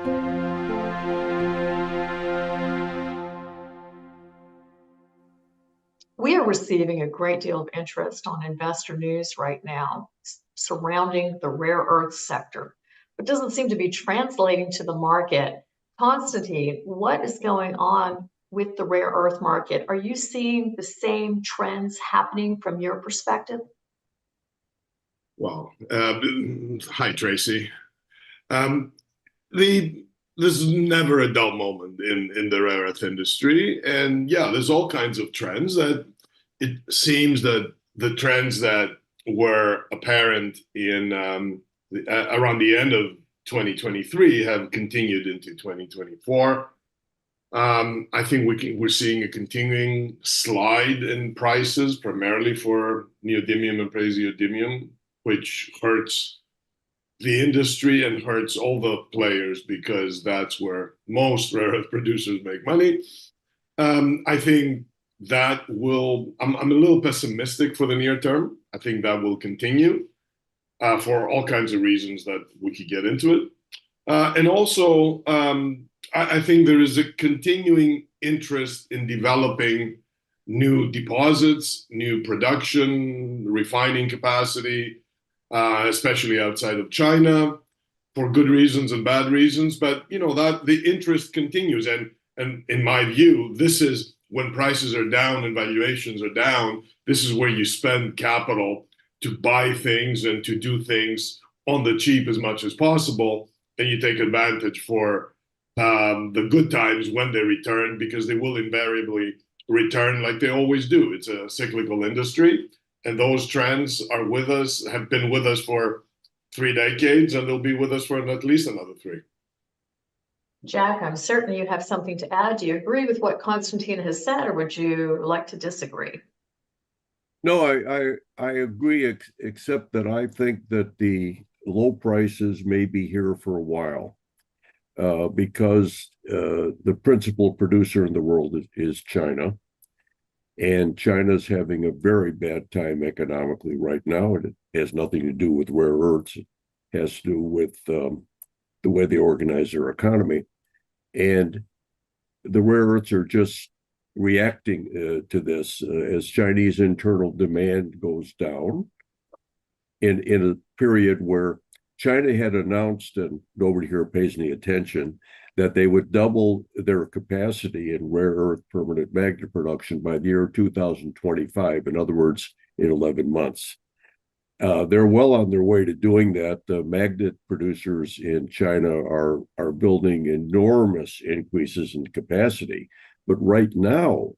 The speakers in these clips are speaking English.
We are receiving a great deal of interest on Investor News right now surrounding the rare earth sector, but doesn't seem to be translating to the market. Constantine, what is going on with the rare earth market? Are you seeing the same trends happening from your perspective? Well, hi, Tracy. Um, there's never a dull moment in the rare earth industry, and yeah, there's all kinds of trends that it seems that the trends that were apparent in around the end of 2023 have continued into 2024. I think we're seeing a continuing slide in prices, primarily for neodymium and praseodymium, which hurts the industry and hurts all the players because that's where most rare earth producers make money. I think that will, I'm a little pessimistic for the near term. I think that will continue for all kinds of reasons that we could get into it. And also, I think there is a continuing interest in developing new deposits, new production, refining capacity, especially outside of China, for good reasons and bad reasons. But you know that the interest continues, and in my view, this is when prices are down and valuations are down. This is where you spend capital to buy things and to do things on the cheap as much as possible, and you take advantage for the good times when they return, because they will invariably return like they always do. It's a cyclical industry. And those trends are with us, have been with us for 3 decades, and they'll be with us for at least another 3. Jack, I'm certain you have something to add. Do you agree with what Constantine has said, or would you like to disagree? No, I agree, except that I think that the low prices may be here for a while, because the principal producer in the world is China. And China's having a very bad time economically right now. And it has nothing to do with rare earths. It has to do with the way they organize their economy. And the rare earths are just reacting to this as Chinese internal demand goes down in a period where China had announced, and nobody here pays any attention, that they would double their capacity in rare earth permanent magnet production by the year 2025. In other words, in 11 months. They're well on their way to doing that. The magnet producers in China are building enormous increases in capacity. But right now,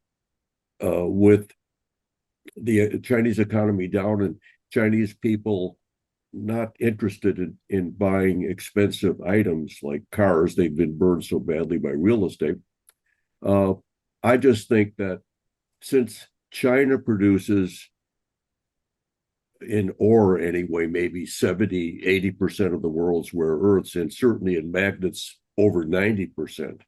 with the Chinese economy down and Chinese people not interested in buying expensive items like cars, they've been burned so badly by real estate. I just think that since China produces, in ore anyway, maybe 70-80% of the world's rare earths, and certainly in magnets over 90%,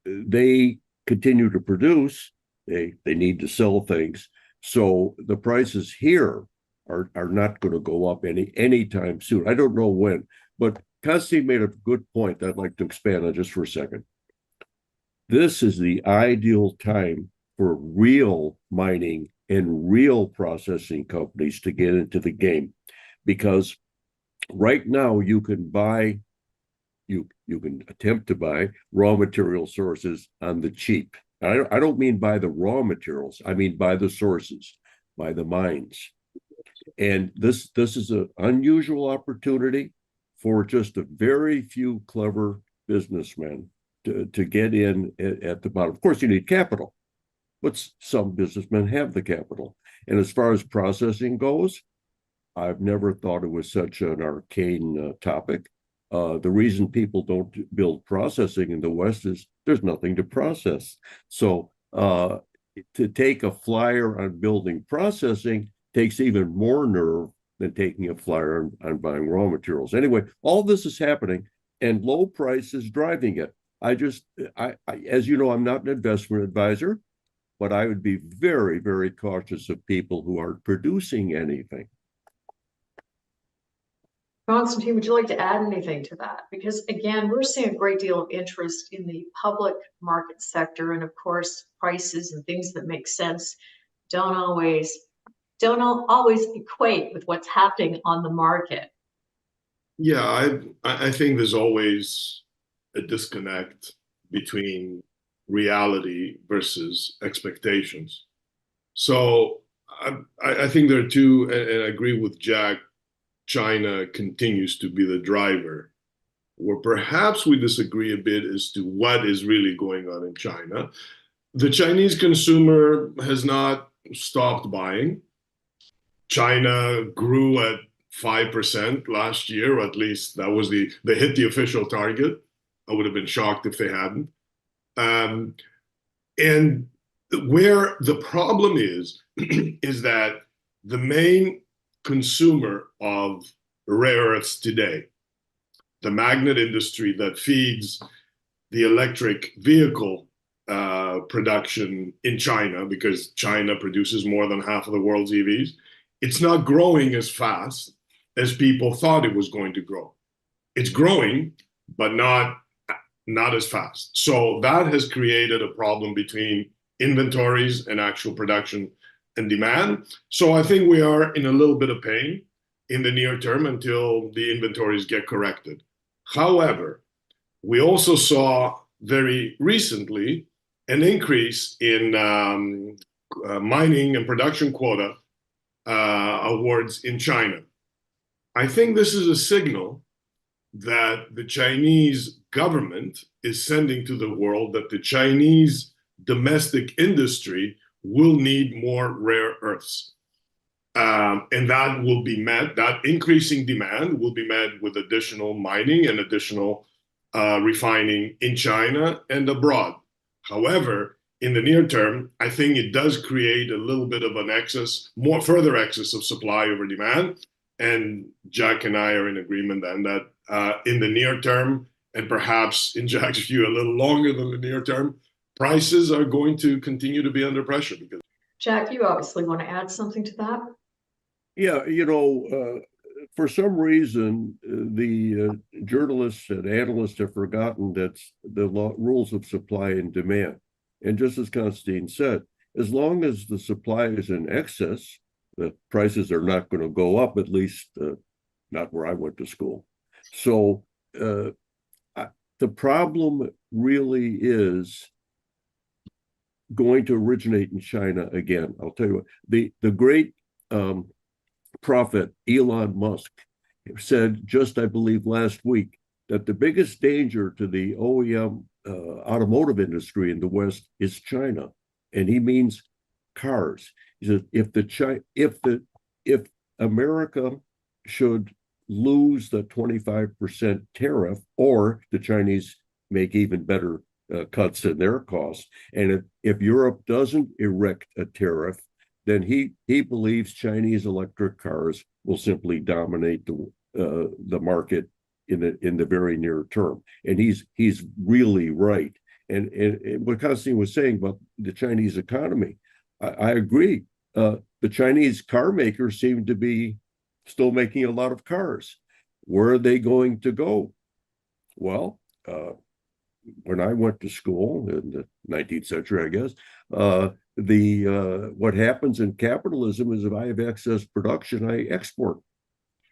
they continue to produce. They need to sell things, so the prices here are not going to go up anytime soon. I don't know when, but Constantine made a good point that I'd like to expand on just for a second. This is the ideal time for real mining and real processing companies to get into the game, because right now you can buy, you can attempt to buy raw material sources on the cheap. I don't mean buy the raw materials. I mean buy the sources, buy the mines. And this is an unusual opportunity for just a very few clever businessmen to get in at the bottom. Of course, you need capital, but some businessmen have the capital. And as far as processing goes, I've never thought it was such an arcane topic. The reason people don't build processing in the West is there's nothing to process. So to take a flyer on building processing takes even more nerve than taking a flyer on buying raw materials. Anyway, all this is happening, and low price is driving it. I as you know, I'm not an investment advisor, but I would be very, very cautious of people who aren't producing anything. Constantine, would you like to add anything to that? Because again, we're seeing a great deal of interest in the public market sector, and of course, prices and things that make sense don't always equate with what's happening on the market. Yeah, I think there's always a disconnect between reality versus expectations. So I think there are two, and I agree with Jack. China continues to be the driver. Where perhaps we disagree a bit as to what is really going on in China. The Chinese consumer has not stopped buying. China grew at 5% last year, or at least that was they hit the official target. I would have been shocked if they hadn't. Um, and where the problem is that the main consumer of rare earths today, the magnet industry that feeds the electric vehicle production in China, because China produces more than half of the world's EVs, it's not growing as fast as people thought it was going to grow. It's growing, but not as fast. So that has created a problem between inventories and actual production and demand. So I think we are in a little bit of pain in the near term until the inventories get corrected. However, we also saw very recently an increase in mining and production quota awards in China. I think this is a signal that the Chinese government is sending to the world that the Chinese domestic industry will need more rare earths. And that will be met, that increasing demand will be met with additional mining and additional refining in China and abroad. However, in the near term, I think it does create a little bit of an excess, further excess of supply over demand. And Jack and I are in agreement then that in the near term, and perhaps in Jack's view, a little longer than the near term, prices are going to continue to be under pressure. Because Jack, you obviously want to add something to that? Yeah, for some reason, the journalists and analysts have forgotten that the rules of supply and demand. And just as Constantine said, as long as the supply is in excess, the prices are not going to go up, at least not where I went to school. So the problem really is going to originate in China again. I'll tell you what, the great prophet Elon Musk said just, I believe, last week that the biggest danger to the OEM automotive industry in the West is China, and he means cars. He said if America should lose the 25% tariff, or the Chinese make even better cuts in their costs, and if Europe doesn't erect a tariff, then he believes Chinese electric cars will simply dominate the market in the very near term. And he's really right. And what Constantine was saying about the Chinese economy, I agree. The Chinese car makers seem to be still making a lot of cars. Where are they going to go? Well, when I went to school in the 19th century, I guess, what happens in capitalism is if I have excess production, I export.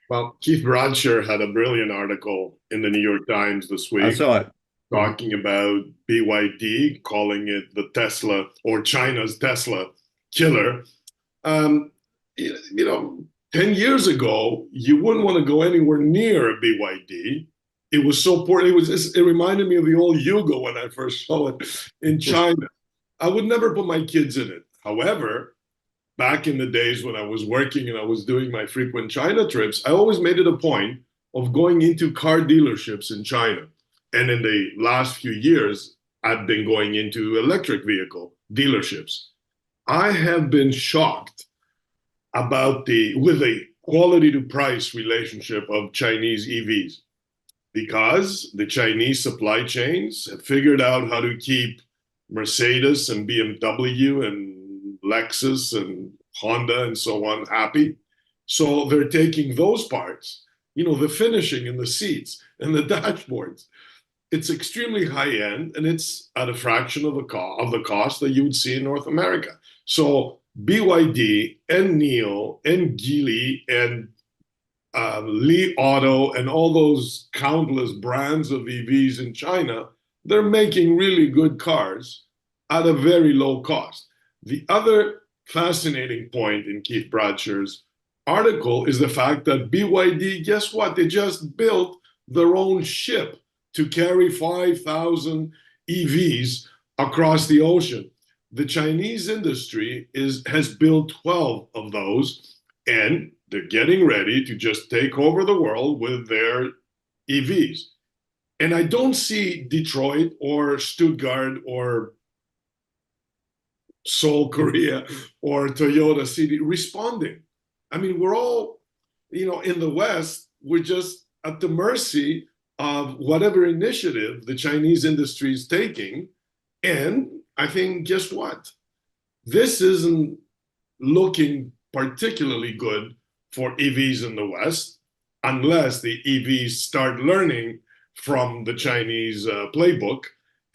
Well, Keith Bradshaw had a brilliant article in the New York Times this week. I saw it. Talking about BYD, calling it the Tesla, or China's Tesla killer. 10 years ago, you wouldn't want to go anywhere near a BYD. It was so poor. It reminded me of the old Yugo when I first saw it in China. I would never put my kids in it. However, back in the days when I was working and I was doing my frequent China trips, I always made it a point of going into car dealerships in China. And in the last few years, I've been going into electric vehicle dealerships. I have been shocked with the quality to price relationship of Chinese EVs, because the Chinese supply chains have figured out how to keep Mercedes and BMW and Lexus and Honda and so on happy. So they're taking those parts the finishing in the seats and the dashboards. It's extremely high end, and it's at a fraction of the cost that you would see in North America. So BYD and NIO and Geely and Li Auto and all those countless brands of EVs in China, they're making really good cars at a very low cost. The other fascinating point in Keith Bradshaw's article is the fact that BYD, guess what? They just built their own ship to carry 5,000 EVs across the ocean. The Chinese industry has built 12 of those, and they're getting ready to just take over the world with their EVs. And I don't see Detroit or Stuttgart or Seoul, Korea, or Toyota City responding. I mean, we're all, in the West, we're just at the mercy of whatever initiative the Chinese industry is taking. And I think, guess what? This isn't looking particularly good for EVs in the West unless the EVs start learning from the Chinese playbook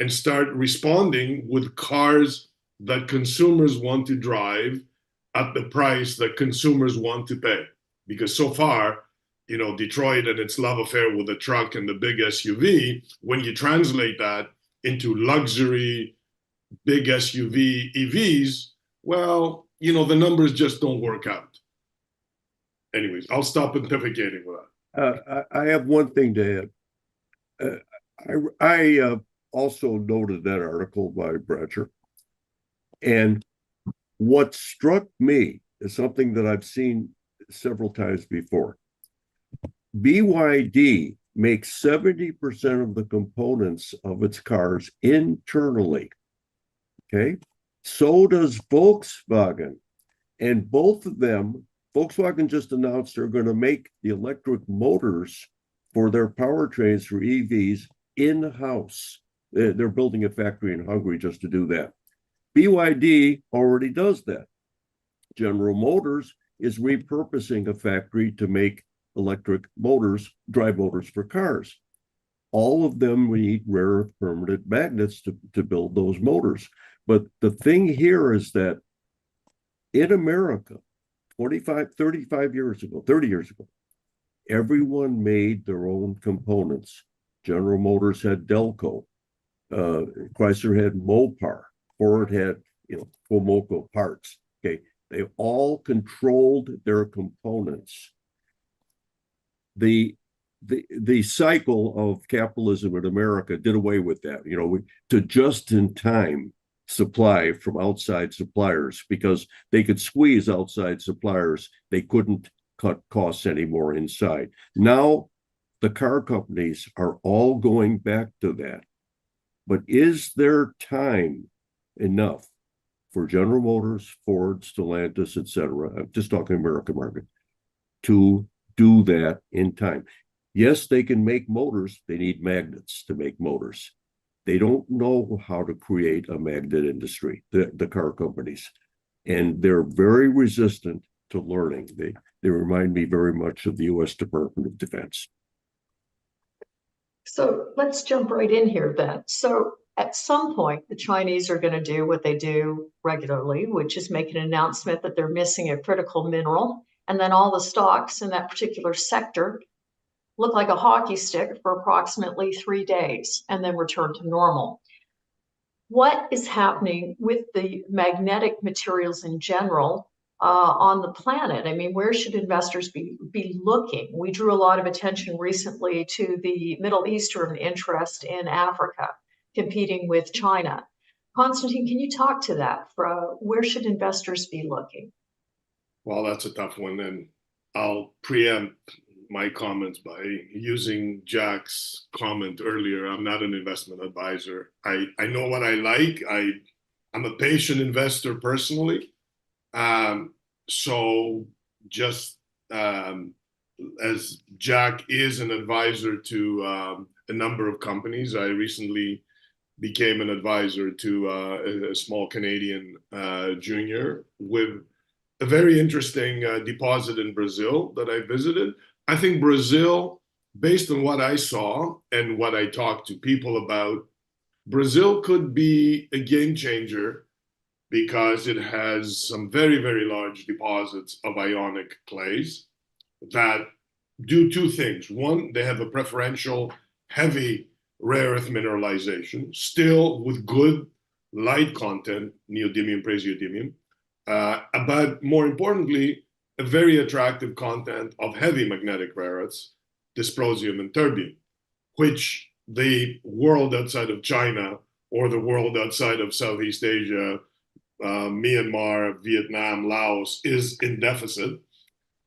and start responding with cars that consumers want to drive at the price that consumers want to pay. Because so far, Detroit and its love affair with the truck and the big SUV, when you translate that into luxury, big SUV EVs, well, the numbers just don't work out. Anyways, I'll stop pontificating with that. I have one thing to add. I also noted that article by Bradshaw. And what struck me is something that I've seen several times before. BYD makes 70% of the components of its cars internally. Okay. So does Volkswagen. And both of them, Volkswagen just announced they're going to make the electric motors for their powertrains for EVs in-house. They're building a factory in Hungary just to do that. BYD already does that. General Motors is repurposing a factory to make electric motors, drive motors for cars. All of them need rare earth permanent magnets to build those motors. But the thing here is that in America, 35 years ago, 30 years ago, everyone made their own components. General Motors had Delco, Chrysler had Mopar, Ford had, Fomoco parts. Okay, they all controlled their components. The cycle of capitalism in America did away with that. To just-in-time supply from outside suppliers because they could squeeze outside suppliers. They couldn't cut costs anymore inside. Now, the car companies are all going back to that. But is there time enough for General Motors, Ford, Stellantis, etc., I'm just talking American market, to do that in time? Yes, they can make motors. They need magnets to make motors. They don't know how to create a magnet industry, the car companies. And they're very resistant to learning. They remind me very much of the U.S. Department of Defense. So let's jump right in here then. So at some point, the Chinese are going to do what they do regularly, which is make an announcement that they're missing a critical mineral. And then all the stocks in that particular sector look like a hockey stick for approximately 3 days and then return to normal. What is happening with the magnetic materials in general on the planet? I mean, where should investors be looking? We drew a lot of attention recently to the Middle Eastern interest in Africa competing with China. Constantine, can you talk to that? Where should investors be looking? Well, that's a tough one, and I'll preempt my comments by using Jack's comment earlier. I'm not an investment advisor. I know what I like. I'm a patient investor personally. So just as Jack is an advisor to a number of companies, I recently became an advisor to a small Canadian junior with a very interesting deposit in Brazil that I visited. I think Brazil, based on what I saw and what I talked to people about, Brazil could be a game changer because it has some very, very large deposits of ionic clays that do two things. One, they have a preferential heavy rare earth mineralization, still with good light content, neodymium, praseodymium, but more importantly, a very attractive content of heavy magnetic rare earths, dysprosium and terbium, which the world outside of China or the world outside of Southeast Asia, Myanmar, Vietnam, Laos is in deficit.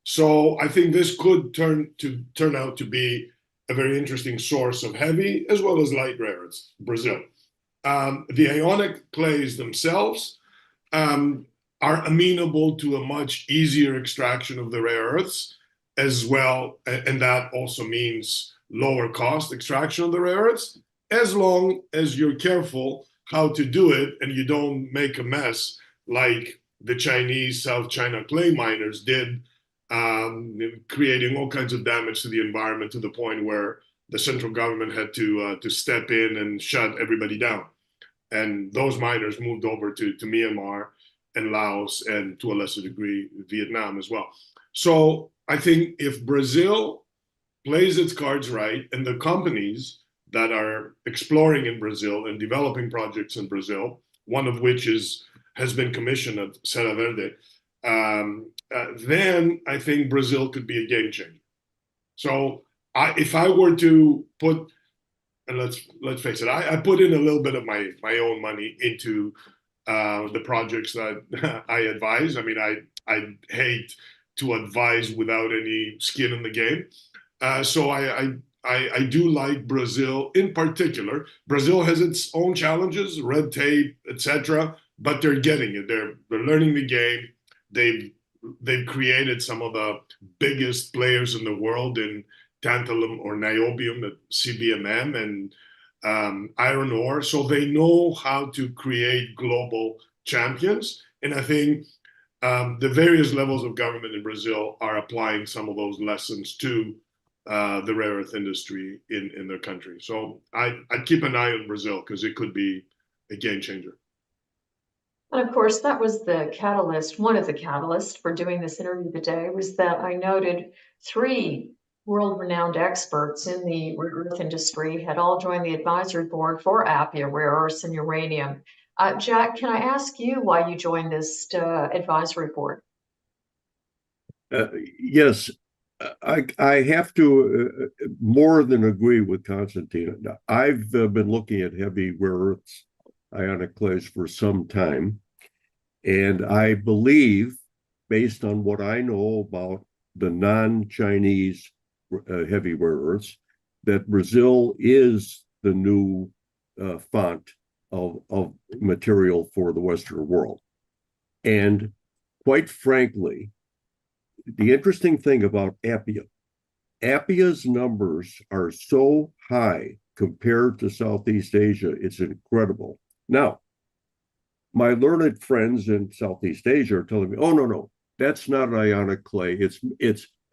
So I think this could turn out to be a very interesting source of heavy as well as light rare earths, Brazil. The ionic clays themselves are amenable to a much easier extraction of the rare earths as well, and that also means lower cost extraction of the rare earths, as long as you're careful how to do it and you don't make a mess like the Chinese South China clay miners did, creating all kinds of damage to the environment to the point where the central government had to step in and shut everybody down. And those miners moved over to Myanmar and Laos and to a lesser degree, Vietnam as well. So I think if Brazil plays its cards right and the companies that are exploring in Brazil and developing projects in Brazil, one of which has been commissioned at Serra Verde, then I think Brazil could be a game changer. So if I were to put, and let's face it, I put in a little bit of my own money into the projects that I advise. I mean, I hate to advise without any skin in the game. So I do like Brazil in particular. Brazil has its own challenges, red tape, etc., but they're getting it. They're learning the game. They've created some of the biggest players in the world in tantalum or niobium, CBMM, and iron ore. So they know how to create global champions. And I think the various levels of government in Brazil are applying some of those lessons to the rare earth industry in their country. So I'd keep an eye on Brazil because it could be a game changer. And of course, that was the catalyst. One of the catalysts for doing this interview today was that I noted 3 world-renowned experts in the rare earth industry had all joined the advisory board for Appia, rare earths, and uranium. Jack, can I ask you why you joined this advisory board? Yes, I have to more than agree with Constantine. I've been looking at heavy rare earths, ionic clays for some time, and I believe, based on what I know about the non-Chinese heavy rare earths, that Brazil is the new font of material for the Western world. And quite frankly, the interesting thing about Appia's numbers are so high compared to Southeast Asia, it's incredible. Now, my learned friends in Southeast Asia are telling me, oh, no, that's not an ionic clay. It's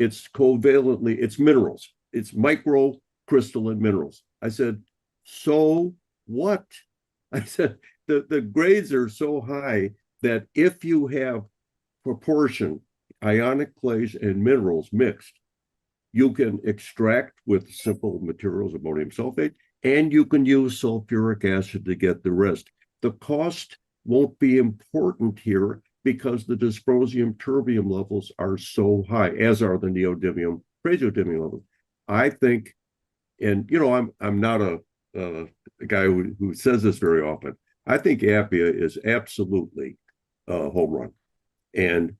covalently, it's minerals. It's microcrystalline minerals. I said, so what? I said, the grades are so high that if you have proportion ionic clays and minerals mixed, you can extract with simple materials, ammonium sulfate, and you can use sulfuric acid to get the rest. The cost won't be important here because the dysprosium terbium levels are so high, as are the neodymium, praseodymium levels. I think, and I'm not a guy who says this very often. I think Appia is absolutely a home run, and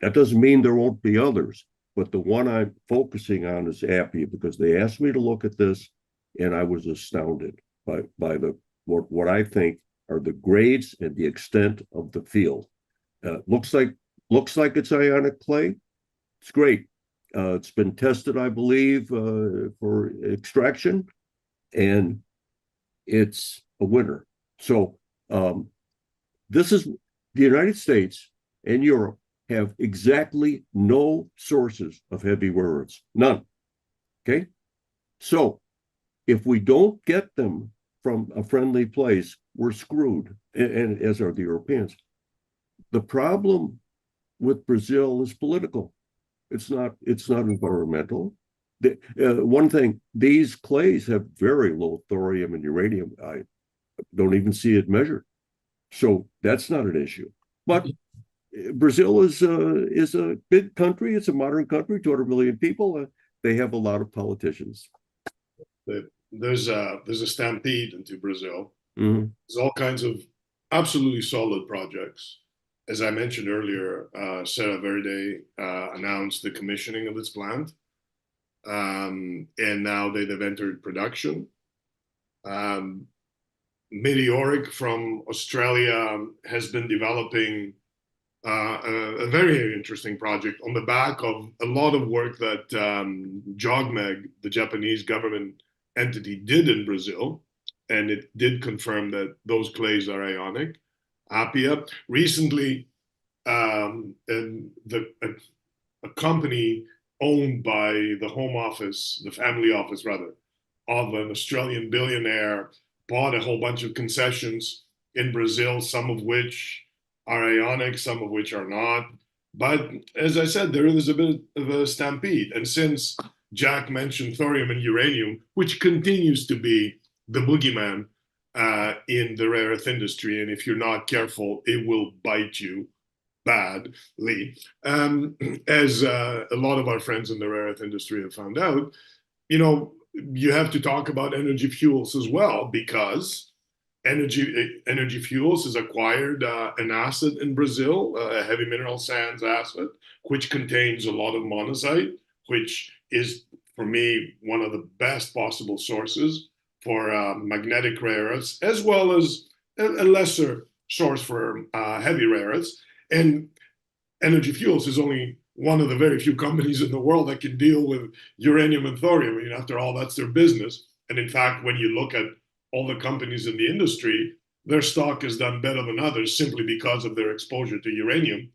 that doesn't mean there won't be others, but the one I'm focusing on is Appia because they asked me to look at this, and I was astounded by what I think are the grades and the extent of the field. Looks like it's ionic clay. It's great. It's been tested, I believe, for extraction, and it's a winner. So this is the United States and Europe have exactly no sources of heavy rare earths, none. Okay, so if we don't get them from a friendly place, we're screwed, and as are the Europeans. The problem with Brazil is political. It's not environmental. One thing, these clays have very low thorium and uranium. I don't even see it measured. So that's not an issue. But Brazil is a big country. It's a modern country, 200 million people. They have a lot of politicians. There's a stampede into Brazil. Mm-hmm. There's all kinds of absolutely solid projects. As I mentioned earlier, Serra Verde announced the commissioning of its plant, and now they've entered production. Meteoric from Australia has been developing a very interesting project on the back of a lot of work that JOGMEC, the Japanese government entity, did in Brazil, and it did confirm that those clays are ionic. Apia recently, a company owned by the home office, the family office rather, of an Australian billionaire bought a whole bunch of concessions in Brazil, some of which are ionic, some of which are not. But as I said, there is a bit of a stampede. And since Jack mentioned thorium and uranium, which continues to be the boogeyman in the rare earth industry, and if you're not careful, it will bite you badly. As a lot of our friends in the rare earth industry have found out, you have to talk about energy fuels as well, because energy fuels has acquired an asset in Brazil, a heavy mineral sands asset, which contains a lot of monazite, which is, for me, one of the best possible sources for magnetic rare earths, as well as a lesser source for heavy rare earths. And Energy Fuels is only one of the very few companies in the world that can deal with uranium and thorium. I mean, after all, that's their business. And in fact, when you look at all the companies in the industry, their stock has done better than others simply because of their exposure to uranium,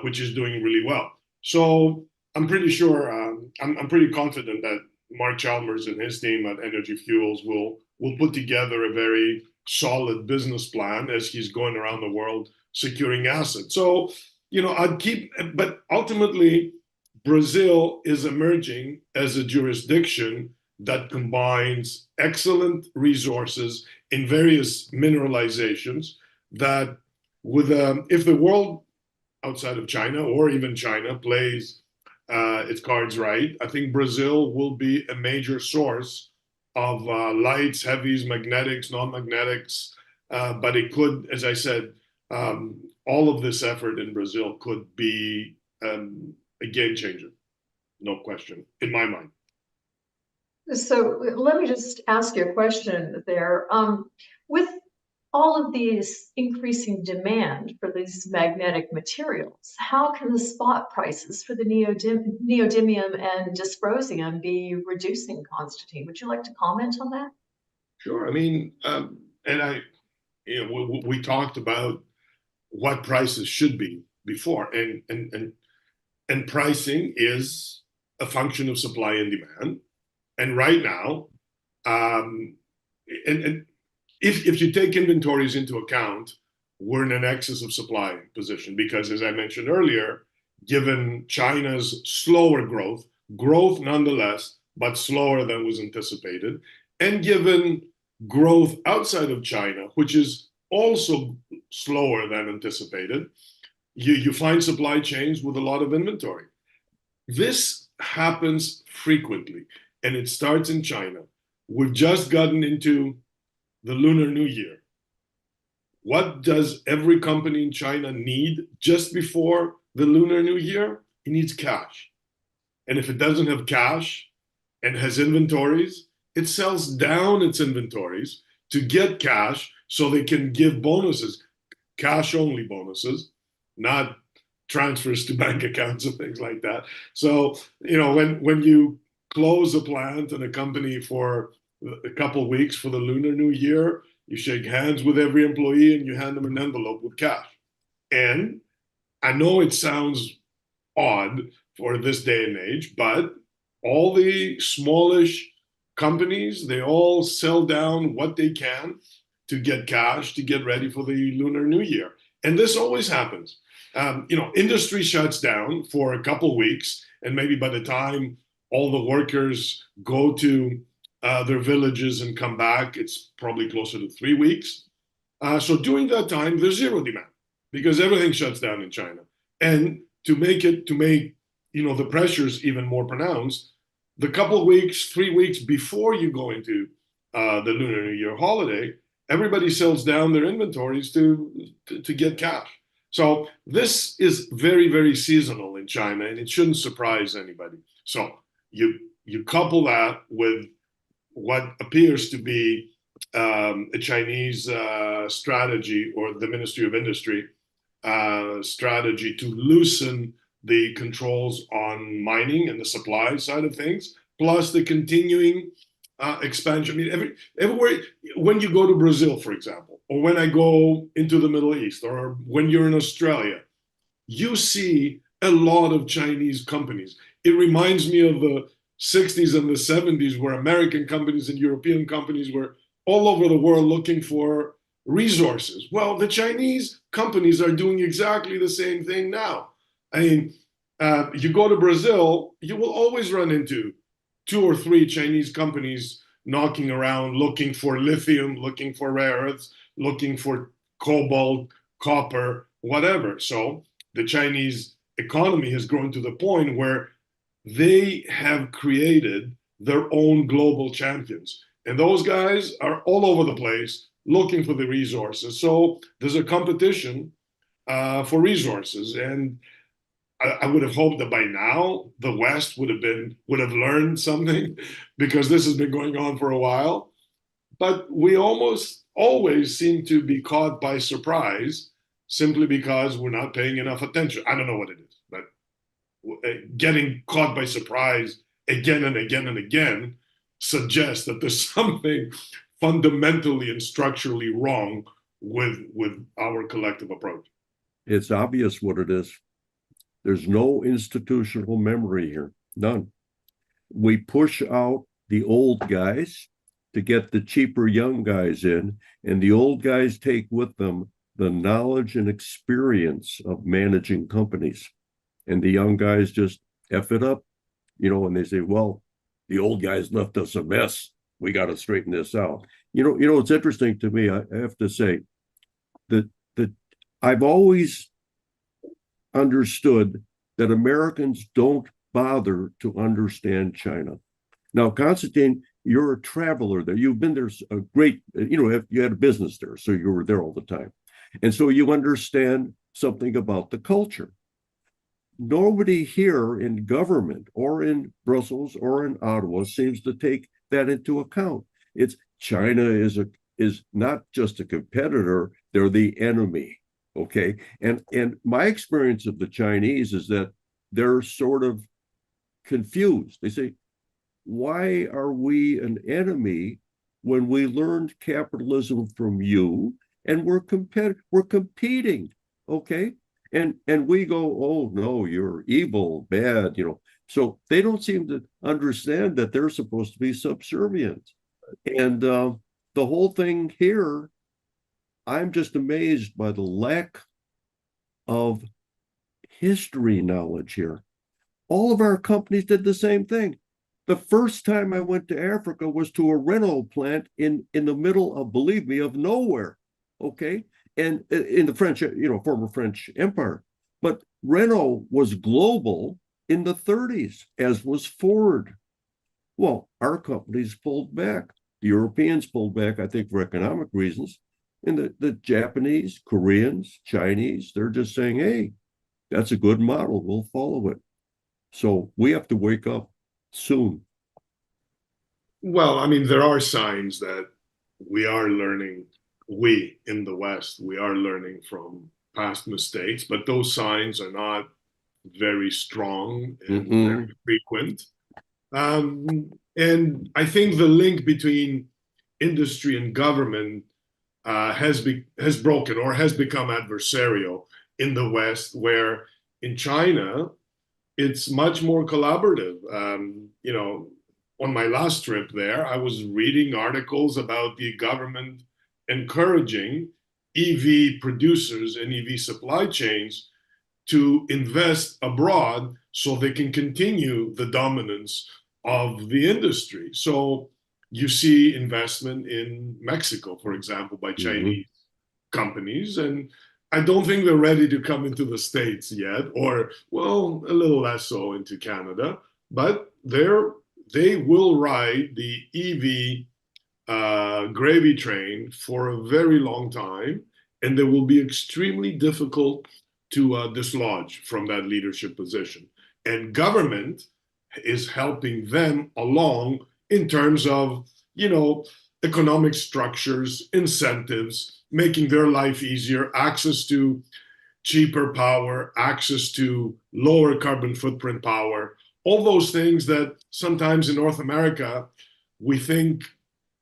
which is doing really well. So I'm pretty sure, I'm pretty confident that Mark Chalmers and his team at Energy Fuels will put together a very solid business plan as he's going around the world securing assets. So, but ultimately, Brazil is emerging as a jurisdiction that combines excellent resources in various mineralizations that if the world outside of China or even China plays its cards right, I think Brazil will be a major source of lights, heavies, magnetics, non-magnetics, but it could, as I said, all of this effort in Brazil could be a game changer, no question, in my mind. So let me just ask you a question there. With all of these increasing demand for these magnetic materials, how can the spot prices for the neodymium and dysprosium be reducing, Constantine? Would you like to comment on that? Sure. I mean, we talked about what prices should be before, and pricing is a function of supply and demand. And right now, and if you take inventories into account, we're in an excess of supply position because, as I mentioned earlier, given China's slower growth nonetheless, but slower than was anticipated, and given growth outside of China, which is also slower than anticipated, you find supply chains with a lot of inventory. This happens frequently, and it starts in China. We've just gotten into the Lunar New Year. What does every company in China need just before the Lunar New Year? It needs cash. And if it doesn't have cash and has inventories, it sells down its inventories to get cash so they can give bonuses, cash only bonuses, not transfers to bank accounts and things like that. So, when you close a plant and a company for a couple of weeks for the Lunar New Year, you shake hands with every employee and you hand them an envelope with cash. And I know it sounds odd for this day and age, but all the smallish companies, they all sell down what they can to get cash to get ready for the Lunar New Year. And this always happens. Industry shuts down for a couple weeks, and maybe by the time all the workers go to their villages and come back, it's probably closer to 3 weeks. So during that time, there's zero demand because everything shuts down in China. And to make the pressures even more pronounced, the couple of weeks, 3 weeks before you go into the Lunar New Year holiday, everybody sells down their inventories to get cash. So this is very, very seasonal in China, and it shouldn't surprise anybody. So you couple that with what appears to be a Chinese strategy, or the Ministry of Industry strategy to loosen the controls on mining and the supply side of things, plus the continuing expansion. I mean, everywhere, when you go to Brazil, for example, or when I go into the Middle East, or when you're in Australia, you see a lot of Chinese companies. It reminds me of the 60s and the 70s, where American companies and European companies were all over the world looking for resources. Well, the Chinese companies are doing exactly the same thing now. I mean, you go to Brazil, you will always run into 2 or 3 Chinese companies knocking around, looking for lithium, looking for rare earths, looking for cobalt, copper, whatever. So the Chinese economy has grown to the point where they have created their own global champions. And those guys are all over the place looking for the resources. So there's a competition for resources. And I would have hoped that by now the West would have learned something, because this has been going on for a while. But we almost always seem to be caught by surprise simply because we're not paying enough attention. I don't know what it is, but getting caught by surprise again and again and again suggests that there's something fundamentally and structurally wrong with our collective approach. It's obvious what it is. There's no institutional memory here, none. We push out the old guys to get the cheaper young guys in, and the old guys take with them the knowledge and experience of managing companies. And the young guys just F it up, and they say, well, the old guys left us a mess. We got to straighten this out. It's interesting to me, I have to say, that I've always understood that Americans don't bother to understand China. Now, Constantine, you're a traveler there. You've been there a great, you had a business there, so you were there all the time. And so you understand something about the culture. Nobody here in government or in Brussels or in Ottawa seems to take that into account. It's China is not just a competitor, they're the enemy. Okay. And my experience of the Chinese is that they're sort of confused. They say, why are we an enemy when we learned capitalism from you and we're competing? Okay. And we go, oh no, you're evil, bad, So they don't seem to understand that they're supposed to be subservient. And the whole thing here, I'm just amazed by the lack of history knowledge here. All of our companies did the same thing. The first time I went to Africa was to a Renault plant in the middle of, believe me, of nowhere. Okay. And in the French, former French Empire. But Renault was global in the 30s, as was Ford. Well, our companies pulled back. The Europeans pulled back, I think, for economic reasons. And the Japanese, Koreans, Chinese, they're just saying, hey, that's a good model. We'll follow it. So we have to wake up soon. Well, I mean, there are signs that we are learning. We in the West, we are learning from past mistakes, but those signs are not very strong and very frequent. And I think the link between industry and government has broken or has become adversarial in the West, where in China, it's much more collaborative. On my last trip there, I was reading articles about the government encouraging EV producers and EV supply chains to invest abroad so they can continue the dominance of the industry. So you see investment in Mexico, for example, by Chinese companies, and I don't think they're ready to come into the States yet, or, well, a little less so into Canada, but they will ride the EV gravy train for a very long time, and they will be extremely difficult to dislodge from that leadership position. And government is helping them along in terms of, economic structures, incentives, making their life easier, access to cheaper power, access to lower carbon footprint power, all those things that sometimes in North America, we think,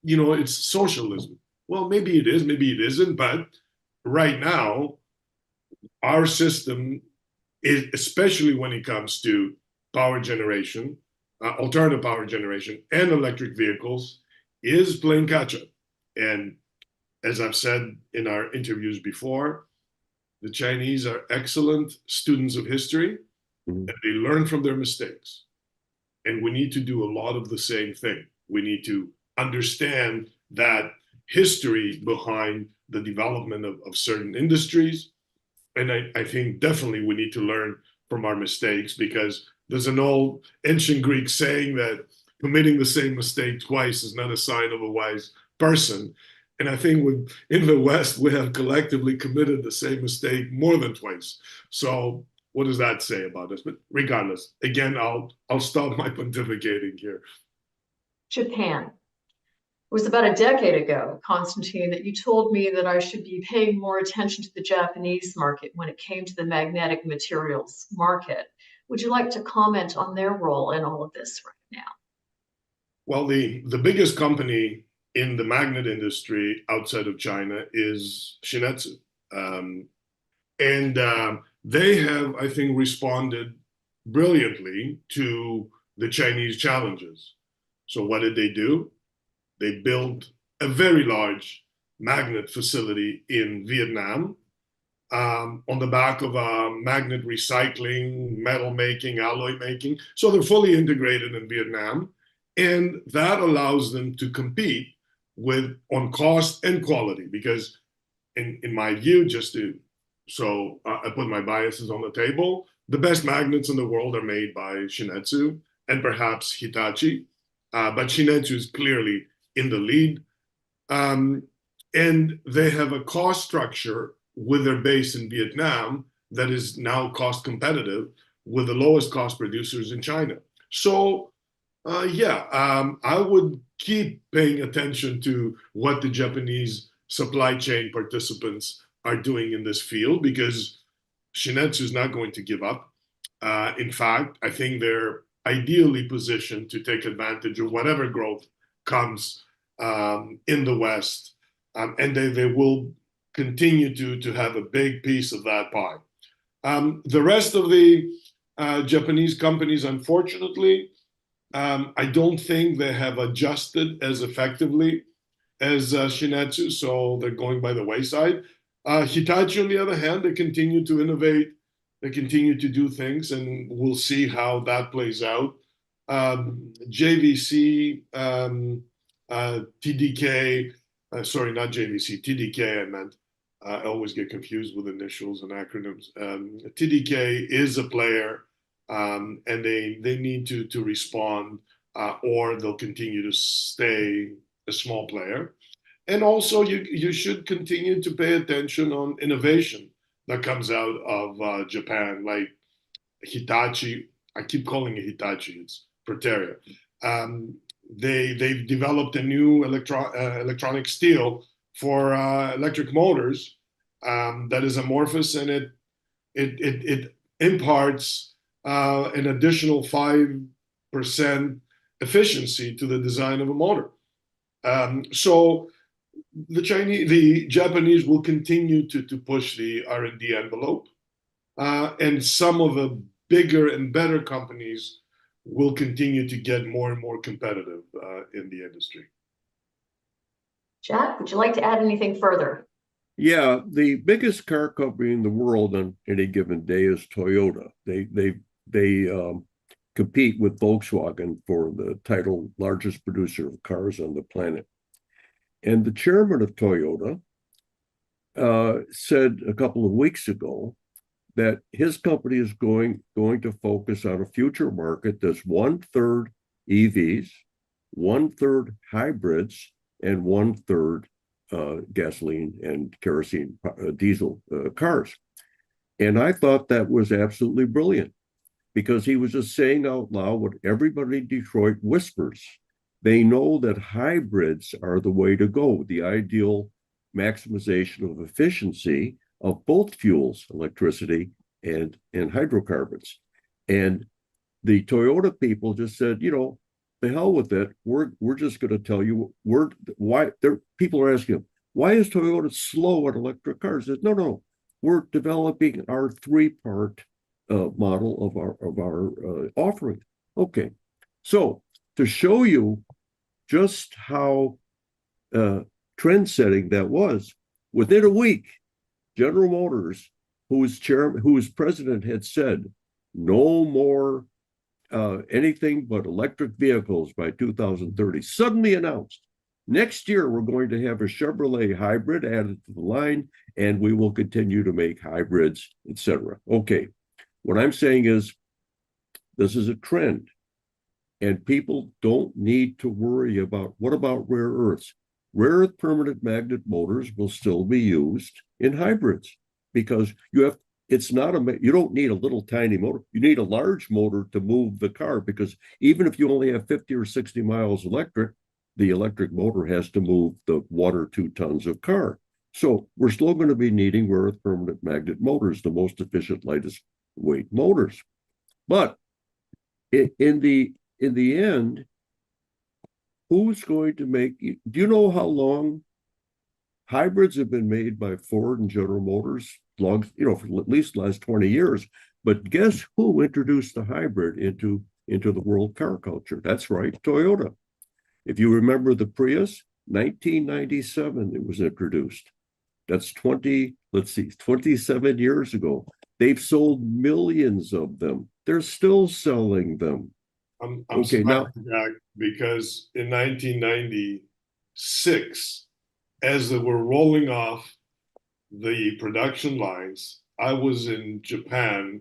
it's socialism. Well, maybe it is, maybe it isn't, but right now, our system is, especially when it comes to power generation, alternative power generation, and electric vehicles, is playing catch up. And as I've said in our interviews before, the Chinese are excellent students of history, and they learn from their mistakes. And we need to do a lot of the same thing. We need to understand that history behind the development of certain industries. And I think definitely we need to learn from our mistakes, because there's an old ancient Greek saying that committing the same mistake twice is not a sign of a wise person. And I think in the West, we have collectively committed the same mistake more than twice. So what does that say about us? But regardless, again, I'll stop my pontificating here. Japan. It was about a decade ago, Constantine, that you told me that I should be paying more attention to the Japanese market when it came to the magnetic materials market. Would you like to comment on their role in all of this right now? Well, the biggest company in the magnet industry outside of China is Shin-Etsu. They have, I think, responded brilliantly to the Chinese challenges. So what did they do? They built a very large magnet facility in Vietnam on the back of magnet recycling, metal making, alloy making. So they're fully integrated in Vietnam. And that allows them to compete on cost and quality, because in my view, I put my biases on the table, the best magnets in the world are made by Shin-Etsu and perhaps Hitachi, but Shin-Etsu is clearly in the lead. And they have a cost structure with their base in Vietnam that is now cost competitive with the lowest cost producers in China. So I would keep paying attention to what the Japanese supply chain participants are doing in this field, because Shin-Etsu is not going to give up. In fact, I think they're ideally positioned to take advantage of whatever growth comes in the West, and they will continue to have a big piece of that pie. The rest of the Japanese companies, unfortunately, I don't think they have adjusted as effectively as Shin-Etsu, so they're going by the wayside. Hitachi, on the other hand, they continue to innovate, they continue to do things, and we'll see how that plays out. JVC, TDK, sorry, not JVC, TDK, I meant. I always get confused with initials and acronyms. TDK is a player, and they need to respond, or they'll continue to stay a small player. And also, you should continue to pay attention on innovation that comes out of Japan, like Hitachi. I keep calling it Hitachi, it's Proteria. They've developed a new electronic steel for electric motors that is amorphous, and it imparts an additional 5% efficiency to the design of a motor. So the Japanese will continue to push the R&D envelope. and some of the bigger and better companies will continue to get more and more competitive in the industry. Jack, would you like to add anything further? Yeah, the biggest car company in the world on any given day is Toyota. They compete with Volkswagen for the title largest producer of cars on the planet. And the chairman of Toyota said a couple of weeks ago that his company is going to focus on a future market that's 1/3 EVs, 1/3 hybrids, and 1/3 gasoline and kerosene diesel cars. And I thought that was absolutely brilliant because he was just saying out loud what everybody in Detroit whispers. They know that hybrids are the way to go, the ideal maximization of efficiency of both fuels, electricity and hydrocarbons. And the Toyota people just said, the hell with it. We're just going to tell you why. People are asking, why is Toyota slow at electric cars? Said, no, we're developing our 3-part model of our offering. Okay, so to show you just how trend-setting that was, within a week, General Motors, whose president had said no more anything but electric vehicles by 2030, suddenly announced, next year we're going to have a Chevrolet hybrid added to the line, and we will continue to make hybrids, etc. Okay, what I'm saying is this is a trend, and people don't need to worry about what about rare earths. Rare earth permanent magnet motors will still be used in hybrids because you don't need a little tiny motor. You need a large motor to move the car, because even if you only have 50 or 60 miles electric, the electric motor has to move the 1 or 2 tons of car. So we're still going to be needing rare earth permanent magnet motors, the most efficient, lightest weight motors. But in the end, who's going to make? Do you know how long hybrids have been made by Ford and General Motors? For at least the last 20 years. But guess who introduced the hybrid into the world car culture? That's right, Toyota. If you remember the Prius, 1997 it was introduced. That's 27 years ago. They've sold millions of them. They're still selling them. I'm okay now, Jack, because in 1996, as they were rolling off the production lines, I was in Japan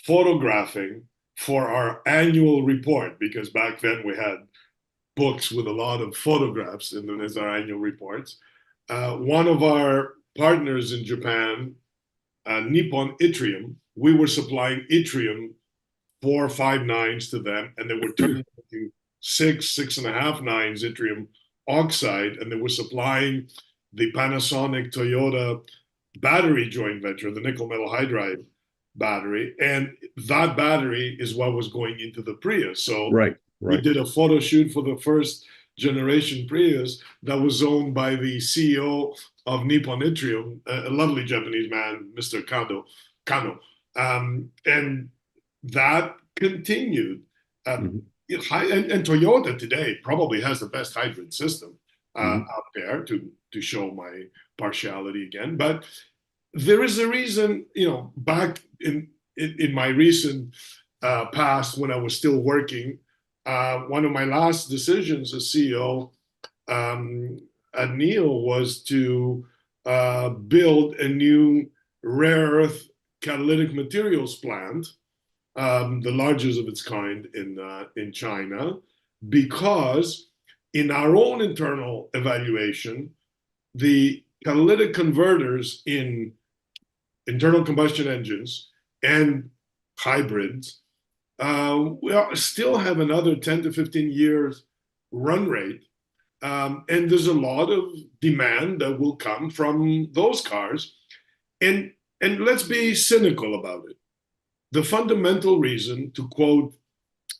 photographing for our annual report, because back then we had books with a lot of photographs in them as our annual reports. One of our partners in Japan, Nippon Yttrium, we were supplying yttrium 4 or 5 nines to them, and they were turning into 6.5 nines yttrium oxide, and they were supplying the Panasonic Toyota battery joint venture, the nickel metal hydride battery, and that battery is what was going into the Prius. So we did a photo shoot for the first generation Prius that was owned by the CEO of Nippon Yttrium, a lovely Japanese man, Mr. Kano. And that continued. And Toyota today probably has the best hybrid system out there, to show my partiality again. But there is a reason, back in my recent past, when I was still working, one of my last decisions as CEO at NEO was to build a new rare earth catalytic materials plant, the largest of its kind in China, because in our own internal evaluation, the catalytic converters in internal combustion engines and hybrids still have another 10 to 15 years run rate. And there's a lot of demand that will come from those cars. And let's be cynical about it. The fundamental reason, to quote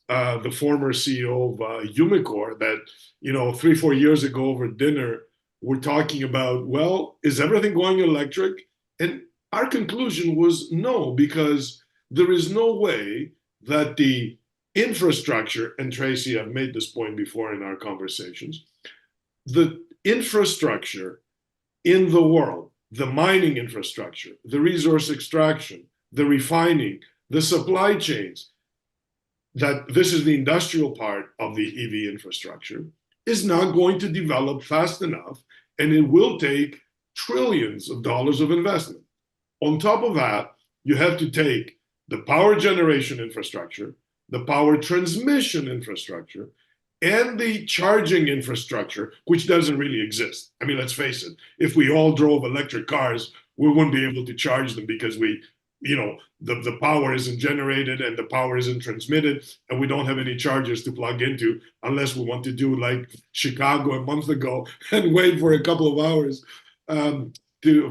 the former CEO of Umicore, that 3-4 years ago over dinner, we're talking about, well, is everything going electric? And our conclusion was no, because there is no way that the infrastructure, and Tracy, I've made this point before in our conversations, the infrastructure in the world, the mining infrastructure, the resource extraction, the refining, the supply chains, that this is the industrial part of the EV infrastructure, is not going to develop fast enough, and it will take trillions of dollars of investment. On top of that, you have to take the power generation infrastructure, the power transmission infrastructure, and the charging infrastructure, which doesn't really exist. I mean, let's face it, if we all drove electric cars, we wouldn't be able to charge them because the power isn't generated and the power isn't transmitted, and we don't have any chargers to plug into unless we want to do like Chicago a month ago and wait for a couple of hours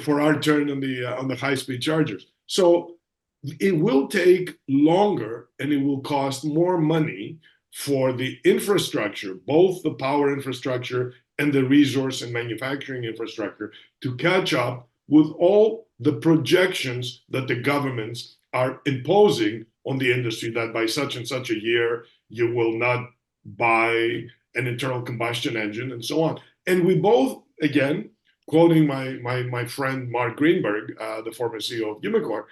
for our turn on the high-speed chargers. So it will take longer and it will cost more money for the infrastructure, both the power infrastructure and the resource and manufacturing infrastructure, to catch up with all the projections that the governments are imposing on the industry, that by such and such a year, you will not buy an internal combustion engine and so on. And we both, again, quoting my friend Mark Greenberg, the former CEO of Umicore,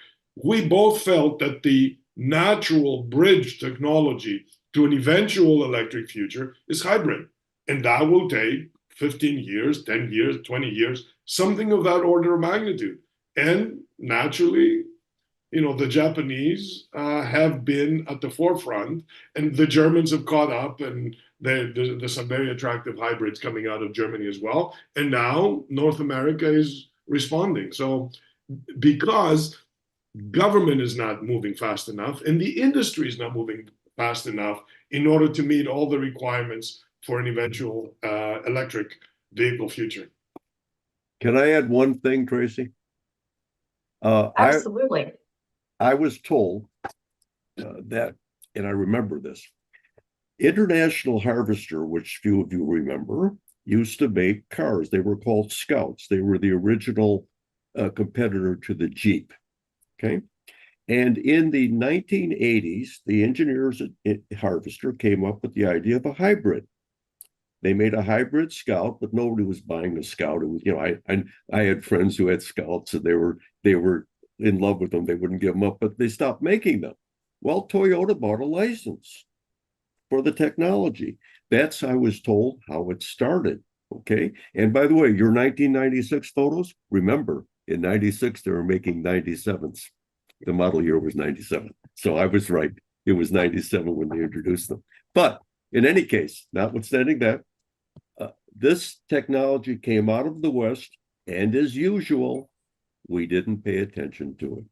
we both felt that the natural bridge technology to an eventual electric future is hybrid. And that will take 15 years, 10 years, 20 years, something of that order of magnitude. And naturally, the Japanese have been at the forefront, and the Germans have caught up, and there's some very attractive hybrids coming out of Germany as well. And now North America is responding. So because government is not moving fast enough, and the industry is not moving fast enough in order to meet all the requirements for an eventual electric vehicle future. Can I add one thing, Tracy? Absolutely. I was told that, and I remember this, International Harvester, which few of you remember, used to make cars. They were called Scouts. They were the original competitor to the Jeep. Okay. And in the 1980s, the engineers at Harvester came up with the idea of a hybrid. They made a hybrid Scout, but nobody was buying a Scout. It was, I had friends who had Scouts, and they were in love with them. They wouldn't give them up, but they stopped making them. Well, Toyota bought a license for the technology. That's, I was told, how it started. Okay. And by the way, your 1996 photos, remember, in 96, they were making 97s. The model year was 97. So I was right. It was 97 when they introduced them. But in any case, notwithstanding that, this technology came out of the West, and as usual, we didn't pay attention to it.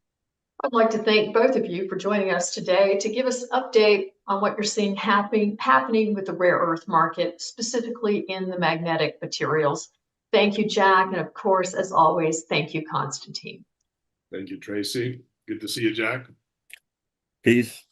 I'd like to thank both of you for joining us today to give us an update on what you're seeing happening with the rare earth market, specifically in the magnetic materials. Thank you, Jack. And of course, as always, thank you, Constantine. Thank you, Tracy. Good to see you, Jack. Peace.